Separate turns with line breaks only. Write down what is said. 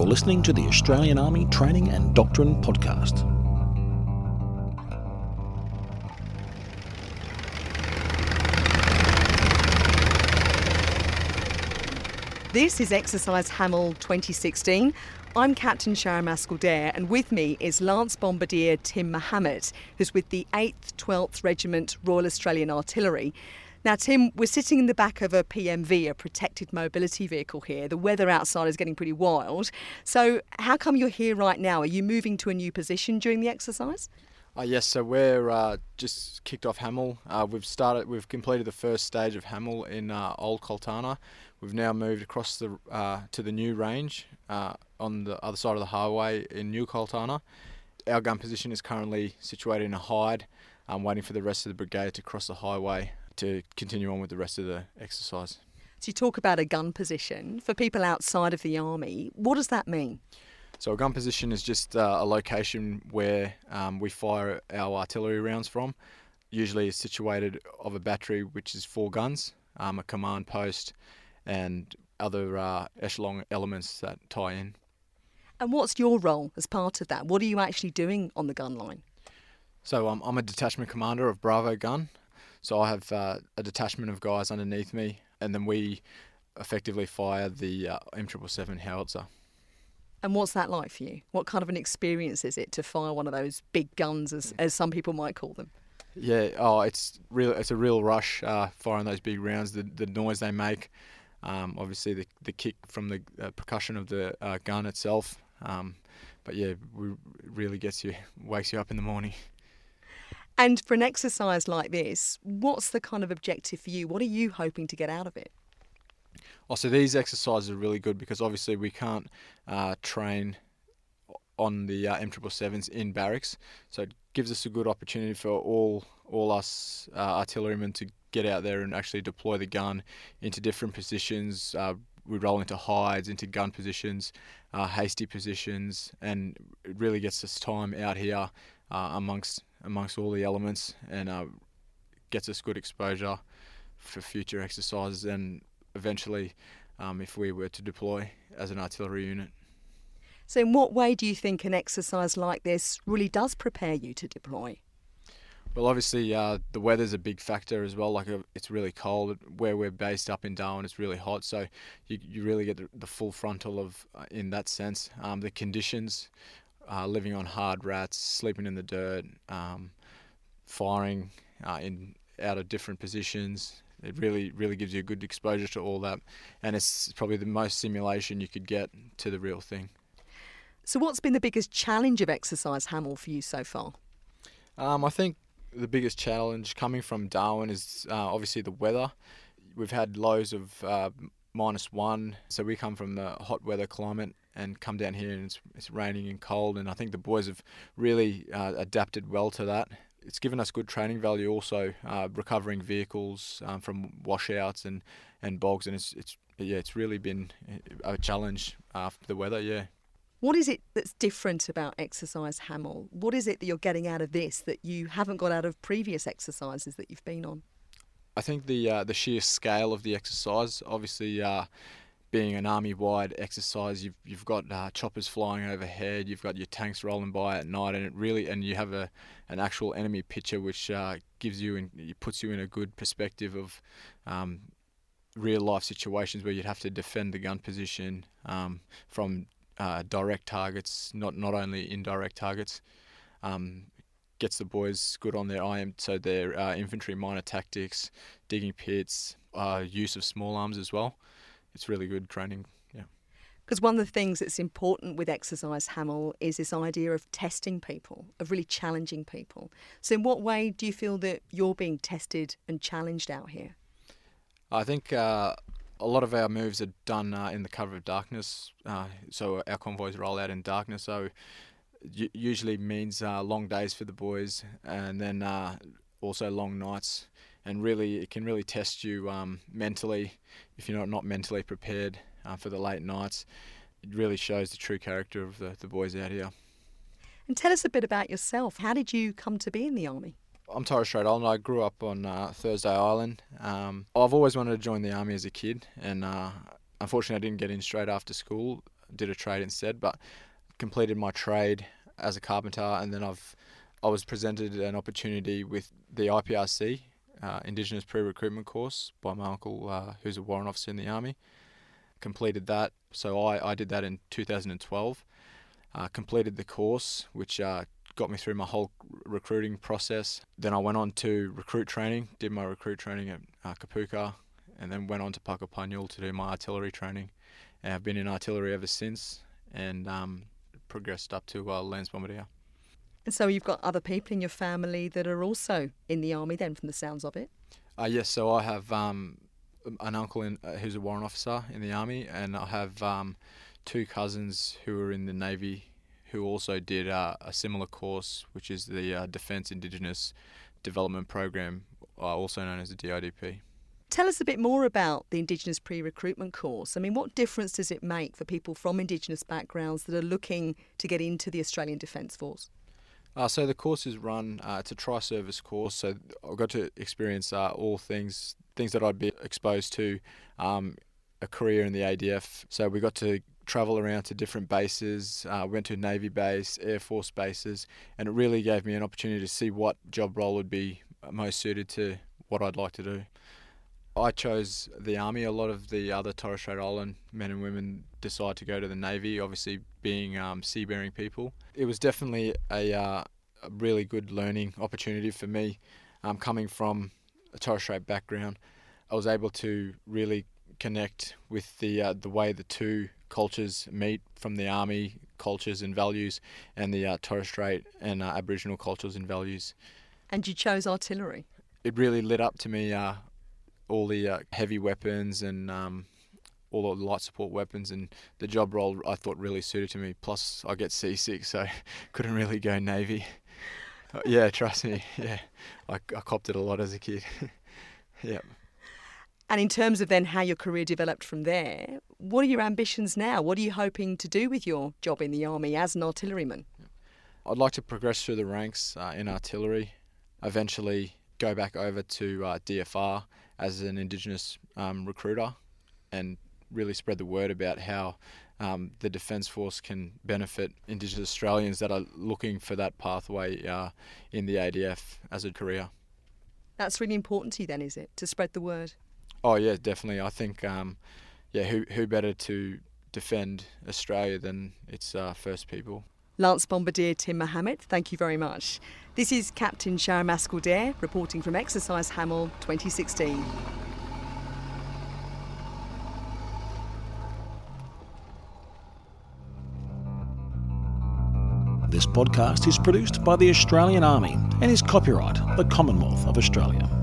You're listening to the Australian Army Training and Doctrine Podcast.
This is Exercise Hamel 2016. I'm Captain Sharon Mascall-Dare, and with me is Lance Bombardier Tim Muhamad, who's with the 8th 12th Regiment Royal Australian Artillery. Now, Tim, we're sitting in the back of a PMV, a protected mobility vehicle here. The weather outside is getting pretty wild. So how come you're here right now? Are you moving to a new position during the exercise?
Yes, so we're just kicked off Hamel. We've completed the first stage of Hamel in Old Coltana. We've now moved across to the new range on the other side of the highway in New Coltana. Our gun position is currently situated in a hide, waiting for the rest of the brigade to cross the highway to continue on with the rest of the exercise.
So you talk about a gun position. For people outside of the Army, what does that mean?
So a gun position is just a location where we fire our artillery rounds from. Usually it's situated of a battery which is 4 guns, a command post and other echelon elements that tie in.
And what's your role as part of that? What are you actually doing on the gun line?
So I'm a detachment commander of Bravo Gun. So I have a detachment of guys underneath me, and then we effectively fire the M777 howitzer.
And what's that like for you? What kind of an experience is it to fire one of those big guns, as some people might call them?
Yeah, it's a real rush firing those big rounds. The noise they make, obviously the kick from the percussion of the gun itself. But yeah, it really wakes you up in the morning.
And for an exercise like this, what's the kind of objective for you? What are you hoping to get out of it?
So these exercises are really good because obviously we can't train on the M777s in barracks. So it gives us a good opportunity for all us artillerymen to get out there and actually deploy the gun into different positions. We roll into hides, into gun positions, hasty positions, and it really gets us time out here amongst all the elements, and gets us good exposure for future exercises and eventually if we were to deploy as an artillery unit.
So in what way do you think an exercise like this really does prepare you to deploy?
Well, obviously the weather's a big factor as well. It's really cold. Where we're based up in Darwin, it's really hot, so you really get the full frontal of in that sense. The conditions, living on hard rats, sleeping in the dirt, firing out of different positions. It really gives you a good exposure to all that, and it's probably the most simulation you could get to the real thing.
So what's been the biggest challenge of Exercise Hamel for you so far?
I think the biggest challenge coming from Darwin is obviously the weather. We've had lows of -1, so we come from the hot weather climate and come down here and it's raining and cold, and I think the boys have really adapted well to that. It's given us good training value also, recovering vehicles from washouts and bogs, and it's really been a challenge for the weather, yeah.
What is it that's different about Exercise Hamel? What is it that you're getting out of this that you haven't got out of previous exercises that you've been on?
I think the sheer scale of the exercise, obviously being an army-wide exercise, you've got choppers flying overhead, you've got your tanks rolling by at night, and you have an actual enemy picture which puts you in a good perspective of real life situations where you'd have to defend the gun position from direct targets, not only indirect targets. Gets the boys good on their IM, so their infantry minor tactics, digging pits, use of small arms as well. It's really good training, yeah.
Because one of the things that's important with Exercise Hamel is this idea of testing people, of really challenging people. So in what way do you feel that you're being tested and challenged out here?
I think a lot of our moves are done in the cover of darkness, so our convoys roll out in darkness, so usually means long days for the boys, and then also long nights, and really it can really test you mentally if you're not mentally prepared for the late nights. It really shows the true character of the boys out here.
And tell us a bit about yourself. How did you come to be in the Army?
I'm Torres Strait Island. I grew up on Thursday Island. I've always wanted to join the Army as a kid, and unfortunately I didn't get in straight after school. did a trade instead, but completed my trade as a carpenter, and then I was presented an opportunity with the IPRC, Indigenous Pre-Recruitment course, by my uncle, who's a warrant officer in the Army. Completed that, so I did that in 2012. Completed the course, which got me through my whole recruiting process. Then I went on to recruit training, did my recruit training at Kapuka, and then went on to Puckapunyal to do my artillery training. And I've been in artillery ever since, and progressed up to Lance Bombardier.
And so you've got other people in your family that are also in the Army then, from the sounds of it?
Yes, so I have an uncle who's a warrant officer in the Army, and I have 2 cousins who are in the Navy who also did a similar course, which is the Defence Indigenous Development Program, also known as the DIDP.
Tell us a bit more about the Indigenous Pre-Recruitment course. I mean, what difference does it make for people from Indigenous backgrounds that are looking to get into the Australian Defence Force?
So the course is run, it's a tri-service course, so I got to experience all things that I'd be exposed to a career in the ADF. So we got to travel around to different bases, went to Navy base, Air Force bases, and it really gave me an opportunity to see what job role would be most suited to what I'd like to do. I chose the Army. A lot of the other Torres Strait Island men and women decide to go to the Navy, obviously being seafaring people. It was definitely a really good learning opportunity for me. Coming from a Torres Strait background, I was able to really connect with the way the two cultures meet, from the Army cultures and values and the Torres Strait and Aboriginal cultures and values.
And you chose artillery?
It really lit up to me all the heavy weapons and all the light support weapons, and the job role I thought really suited to me. Plus I get seasick, so couldn't really go Navy. Yeah, trust me, yeah. I copped it a lot as a kid. Yeah.
And in terms of then how your career developed from there, what are your ambitions now? What are you hoping to do with your job in the Army as an artilleryman?
I'd like to progress through the ranks in artillery, eventually go back over to DFR as an Indigenous recruiter, and really spread the word about how the Defence Force can benefit Indigenous Australians that are looking for that pathway in the ADF as a career.
That's really important to you then, is it, to spread the word?
Oh yeah, definitely. I think who better to defend Australia than its first people.
Lance Bombardier Tim Muhamad, thank you very much. This is Captain Sharon Mascall-Dare reporting from Exercise Hamel 2016.
This podcast is produced by the Australian Army and is copyright the Commonwealth of Australia.